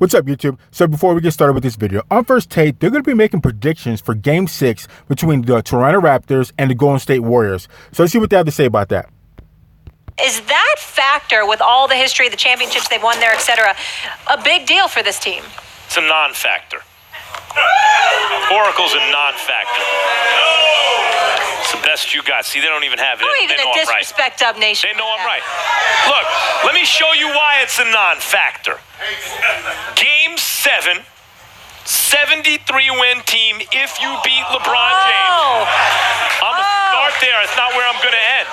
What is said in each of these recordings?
What's up, YouTube? So before we get started with this video, on First Take, they're going to be making predictions for Game 6 between the Toronto Raptors and the Golden State Warriors. So let's see what they have to say about that. Is that factor, with all the history, the championships they've won there, etc., a big deal for this team? It's a non-factor. Oracle's a non-factor. It's the best you got. See, they don't even have it. How are you going to disrespect Dub Nation? They know I'm right. Look, let me show you why it's a non-factor. Game 7, 73-win team if you beat LeBron James. I'm going to start there. It's not where I'm going to end.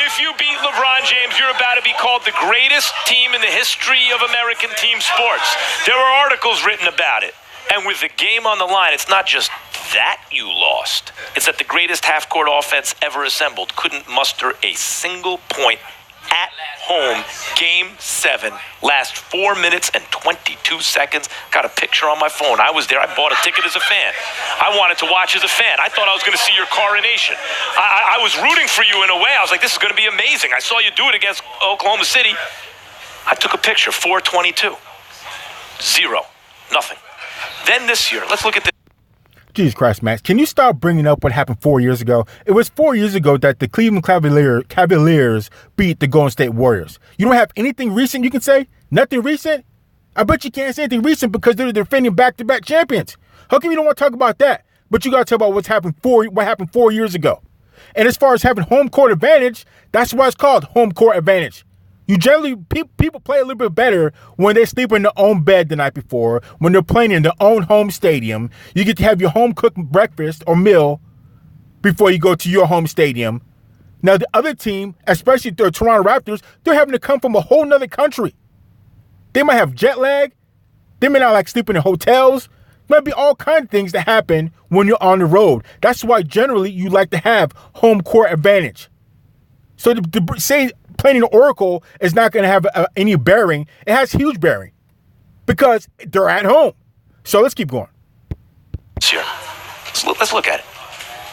If you beat LeBron James, you're about to be called the greatest team in the history of American team sports. There were articles written about it. And with the game on the line, it's not just that you lost. It's that the greatest half-court offense ever assembled couldn't muster a single point at home. Game 7, last 4 minutes and 22 seconds. Got a picture on my phone. I was there. I bought a ticket as a fan. I wanted to watch as a fan. I thought I was going to see your coronation. I was rooting for you in a way. I was like, this is going to be amazing. I saw you do it against Oklahoma City. I took a picture, 4:22. 0. Nothing. Then this year, let's look at this. Jesus Christ, Max. Can you stop bringing up what happened 4 years ago? It was 4 years ago that the Cleveland Cavaliers beat the Golden State Warriors. You don't have anything recent you can say? Nothing recent? I bet you can't say anything recent because they're defending back-to-back champions. How come you don't want to talk about that? But you got to talk about what happened 4 years ago. And as far as having home court advantage, that's why it's called home court advantage. You generally, people play a little bit better when they sleep in their own bed the night before, when they're playing in their own home stadium. You get to have your home-cooked breakfast or meal before you go to your home stadium. Now, the other team, especially the Toronto Raptors, they're having to come from a whole nother country. They might have jet lag. They may not like sleeping in hotels. There might be all kinds of things that happen when you're on the road. That's why generally you like to have home court advantage. So to say playing in Oracle is not going to have any bearing. It has huge bearing because they're at home. So let's keep going. Sure. Let's look at it.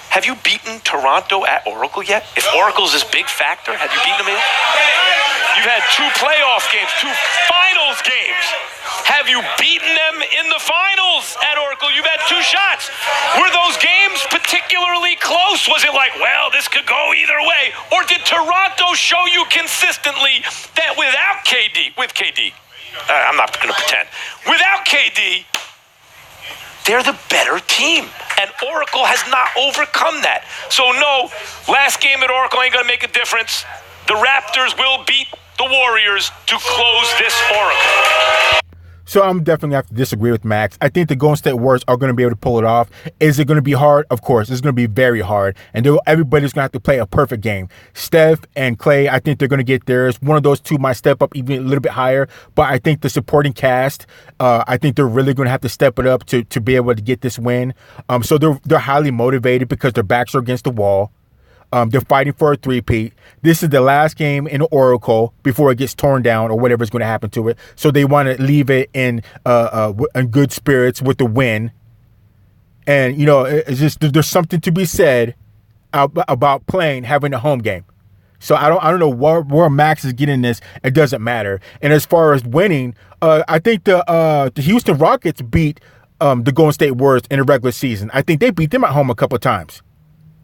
Have you beaten Toronto at Oracle yet? If Oracle's this big factor, have you beaten them yet? You've had 2 playoff games, 2 finals games. Have you beaten them in the finals at Oracle? You've had 2 shots. Were those games particularly close? Was it like, well, this could go either way? Or did Toronto show you consistently that without KD, I'm not going to pretend, without KD, they're the better team. And Oracle has not overcome that. So no, last game at Oracle ain't going to make a difference. The Raptors will beat the Warriors to close this Oracle. So I'm definitely have to disagree with Max. I think the Golden State Warriors are going to be able to pull it off. Is it going to be hard? Of course. It's going to be very hard. And everybody's going to have to play a perfect game. Steph and Clay, I think they're going to get theirs. One of those two might step up even a little bit higher. But I think the supporting cast, I think they're really going to have to step it up to be able to get this win. So they're highly motivated because their backs are against the wall. They're fighting for a three-peat. This is the last game in Oracle before it gets torn down or whatever's going to happen to it. So they want to leave it in good spirits with the win. And, you know, it's just there's something to be said about having a home game. So I don't know where Max is getting this. It doesn't matter. And as far as winning, I think the Houston Rockets beat the Golden State Warriors in the regular season. I think they beat them at home a couple of times.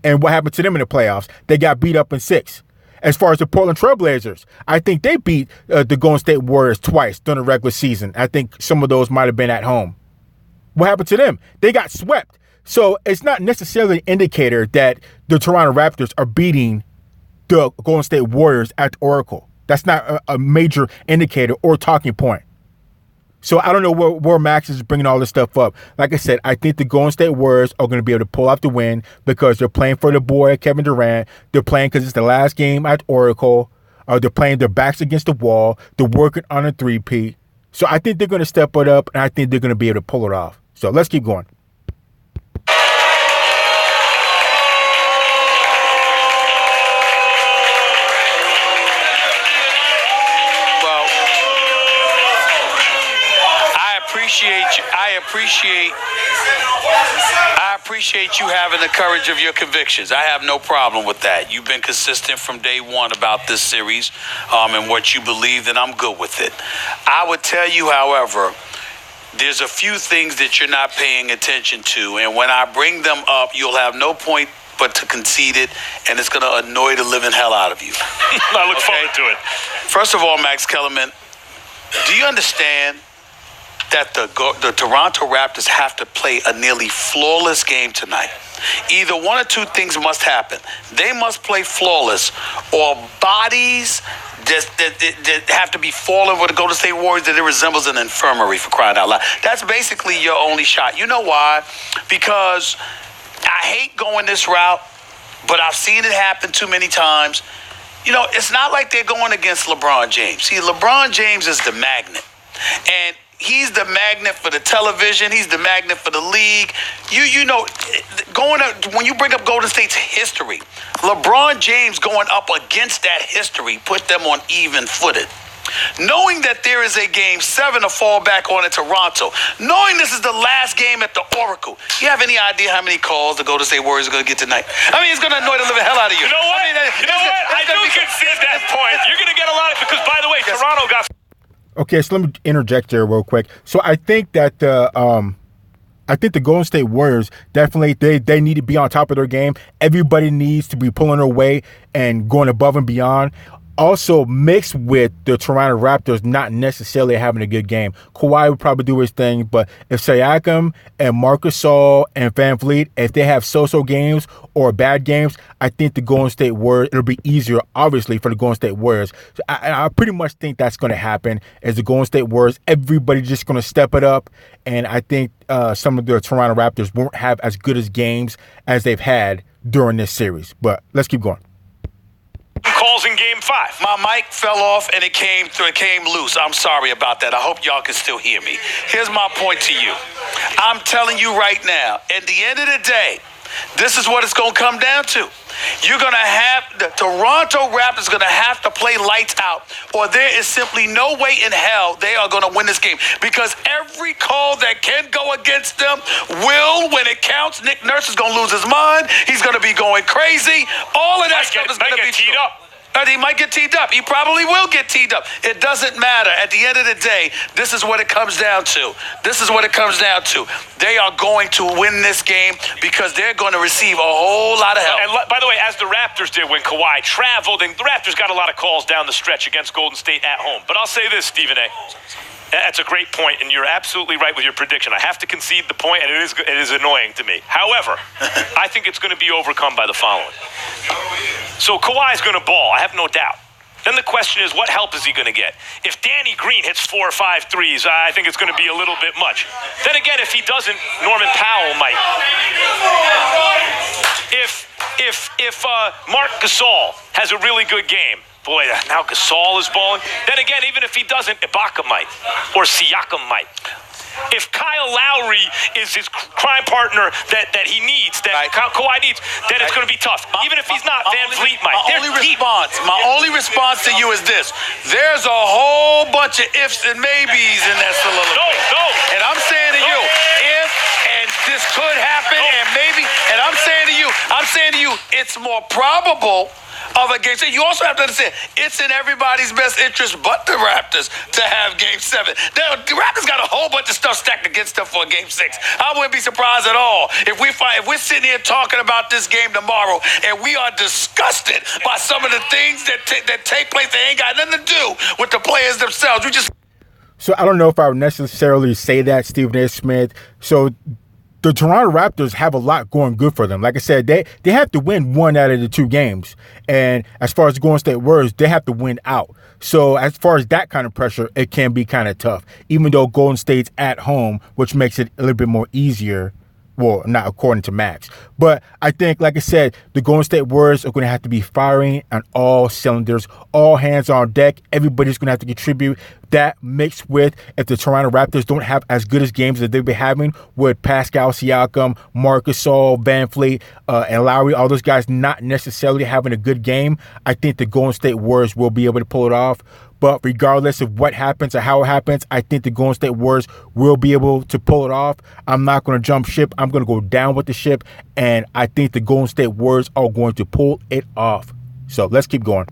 And what happened to them in the playoffs? They got beat up in 6. As far as the Portland TrailBlazers, I think they beat the Golden State Warriors twice during the regular season. I think some of those might have been at home. What happened to them? They got swept. So it's not necessarily an indicator that the Toronto Raptors are beating the Golden State Warriors at Oracle. That's not a major indicator or talking point. So I don't know where Max is bringing all this stuff up. Like I said, I think the Golden State Warriors are going to be able to pull off the win because they're playing for the boy, Kevin Durant. They're playing because it's the last game at Oracle. They're playing their backs against the wall. They're working on a three-peat. So I think they're going to step it up, and I think they're going to be able to pull it off. So let's keep going. I appreciate you having the courage of your convictions. I have no problem with that. You've been consistent from day one about this series and what you believed, and I'm good with it. I would tell you, however, there's a few things that you're not paying attention to. And when I bring them up, you'll have no point but to concede it, and it's going to annoy the living hell out of you. I look forward to it. First of all, Max Kellerman, do you understand that the Toronto Raptors have to play a nearly flawless game tonight? Either one or two things must happen. They must play flawless, or bodies that have to be falling with the Golden State Warriors that it resembles an infirmary, for crying out loud. That's basically your only shot. You know why? Because I hate going this route, but I've seen it happen too many times. You know, it's not like they're going against LeBron James. See, LeBron James is the magnet. And he's the magnet for the television. He's the magnet for the league. You know, when you bring up Golden State's history, LeBron James going up against that history put them on even footed. Knowing that there is a game 7 to fall back on in Toronto, knowing this is the last game at the Oracle, you have any idea how many calls the Golden State Warriors are going to get tonight? I mean, it's going to annoy the living hell out of you. You know what? I do concede that point. You're going to get a lot of, because, by the way, yes. Toronto got... Okay, so let me interject there real quick. So I think that the Golden State Warriors definitely they need to be on top of their game. Everybody needs to be pulling their weight and going above and beyond. Also mixed with the Toronto Raptors not necessarily having a good game. Kawhi would probably do his thing, but if Siakam and Marc Gasol and Van Vliet, if they have so-so games or bad games, I think the Golden State Warriors, it'll be easier, obviously, for the Golden State Warriors. So I pretty much think that's going to happen as the Golden State Warriors. Everybody's just going to step it up, and I think some of the Toronto Raptors won't have as good as games as they've had during this series. But let's keep going. Calls in game 5. My mic fell off and it came loose. I'm sorry about that. I hope y'all can still hear me. Here's my point to you. I'm telling you right now, at the end of the day, this is what it's going to come down to. You're going to have the Toronto Raptors going to have to play lights out, or there is simply no way in hell they are going to win this game, because every call that can go against them will, when it counts. Nick Nurse is going to lose his mind. He's going to be going crazy. All of that stuff is going to be teed up. He might get teed up. He probably will get teed up. It doesn't matter. At the end of the day, this is what it comes down to. This is what it comes down to. They are going to win this game because they're going to receive a whole lot of help. And by the way, as the Raptors did when Kawhi traveled, and the Raptors got a lot of calls down the stretch against Golden State at home. But I'll say this, Stephen A. That's a great point, and you're absolutely right with your prediction. I have to concede the point, and it is annoying to me. However, I think it's going to be overcome by the following. So Kawhi's going to ball, I have no doubt. Then the question is, what help is he going to get? If Danny Green hits 4 or 5 threes, I think it's going to be a little bit much. Then again, if he doesn't, Norman Powell might. If Marc Gasol has a really good game, boy, now Gasol is balling. Then again, even if he doesn't, Ibaka might, or Siakam might. If Kyle Lowry is his crime partner that he needs, that Kawhi needs, then it's going to be tough. Even if he's not, Van Vliet might. My only response to you is this. There's a whole bunch of ifs and maybes in that soliloquy. No. And I'm saying to you, if and this could happen, and maybe, and I'm saying to you, it's more probable of a game. So you also have to understand, it's in everybody's best interest but the Raptors to have game 7. The Raptors got a whole bunch of stuff stacked against them for game 6. I wouldn't be surprised at all if we're sitting here talking about this game tomorrow and we are disgusted by some of the things that take place that ain't got nothing to do with the players themselves. So I don't know if I would necessarily say that, Stephen A. Smith. So the Toronto Raptors have a lot going good for them. Like I said, they have to win 1 out of the 2 games. And as far as the Golden State Warriors, they have to win out. So as far as that kind of pressure, it can be kind of tough. Even though Golden State's at home, which makes it a little bit more easier. Well, not according to Max. But I think, like I said, the Golden State Warriors are going to have to be firing on all cylinders, all hands on deck. Everybody's going to have to contribute. That mixed with, if the Toronto Raptors don't have as good as games as they've been having with Pascal Siakam, Marc Gasol, Van Vliet, and Lowry, all those guys not necessarily having a good game, I think the Golden State Warriors will be able to pull it off. But regardless of what happens or how it happens, I think the Golden State Warriors will be able to pull it off. I'm not going to jump ship. I'm going to go down with the ship. And I think the Golden State Warriors are going to pull it off. So let's keep going.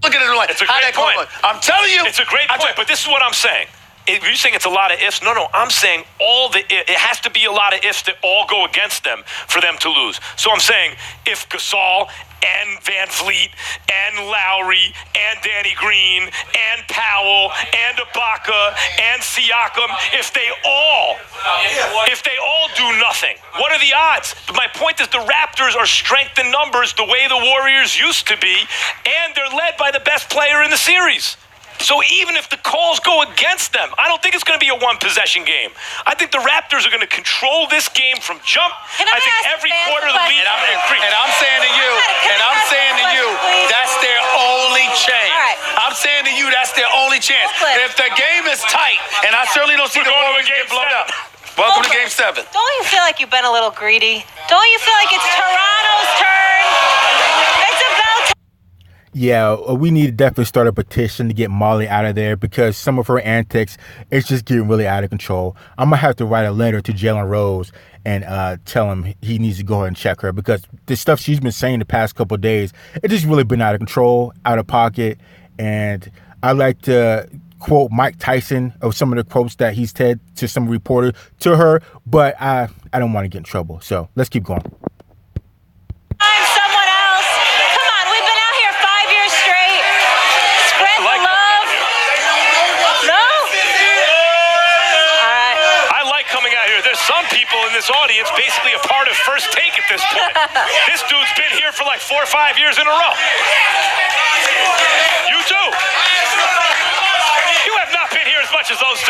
Look at it like it's a great point. I'm telling you. It's a great point, but this is what I'm saying. you're saying it's a lot of ifs. No, I'm saying it has to be a lot of ifs that all go against them for them to lose. So I'm saying if Gasol and Van Vliet and Lowry and Danny Green and Powell and Ibaka and Siakam, if they all do nothing, what are the odds? My point is the Raptors are strength in numbers the way the Warriors used to be, and they're led by the best player in the series. So even if the calls go against them, I don't think it's going to be a one-possession game. I think the Raptors are going to control this game from jump. I think every quarter the lead will increase. And I'm saying to you, that's their only chance. Right. I'm saying to you, that's their only chance. If the game is tight, and I certainly don't see the Warriors get blown up. Welcome to Game 7. Don't you feel like you've been a little greedy? Don't you feel like it's Toronto's turn? It's about time. Yeah, we need to definitely start a petition to get Molly out of there because some of her antics is just getting really out of control. I'm going to have to write a letter to Jalen Rose and tell him he needs to go ahead and check her because the stuff she's been saying the past couple of days, it's just really been out of control, out of pocket. And I like to quote Mike Tyson of some of the quotes that he's said to some reporter to her, but I don't want to get in trouble. So let's keep going. I'm someone else. Come on, we've been out here 5 years straight. Spread the love. No? All right. I like coming out here. There's some people in this audience basically a part of First Take at this point. This dude's been here for like 4 or 5 years in a row. You too. You have not been here as much as those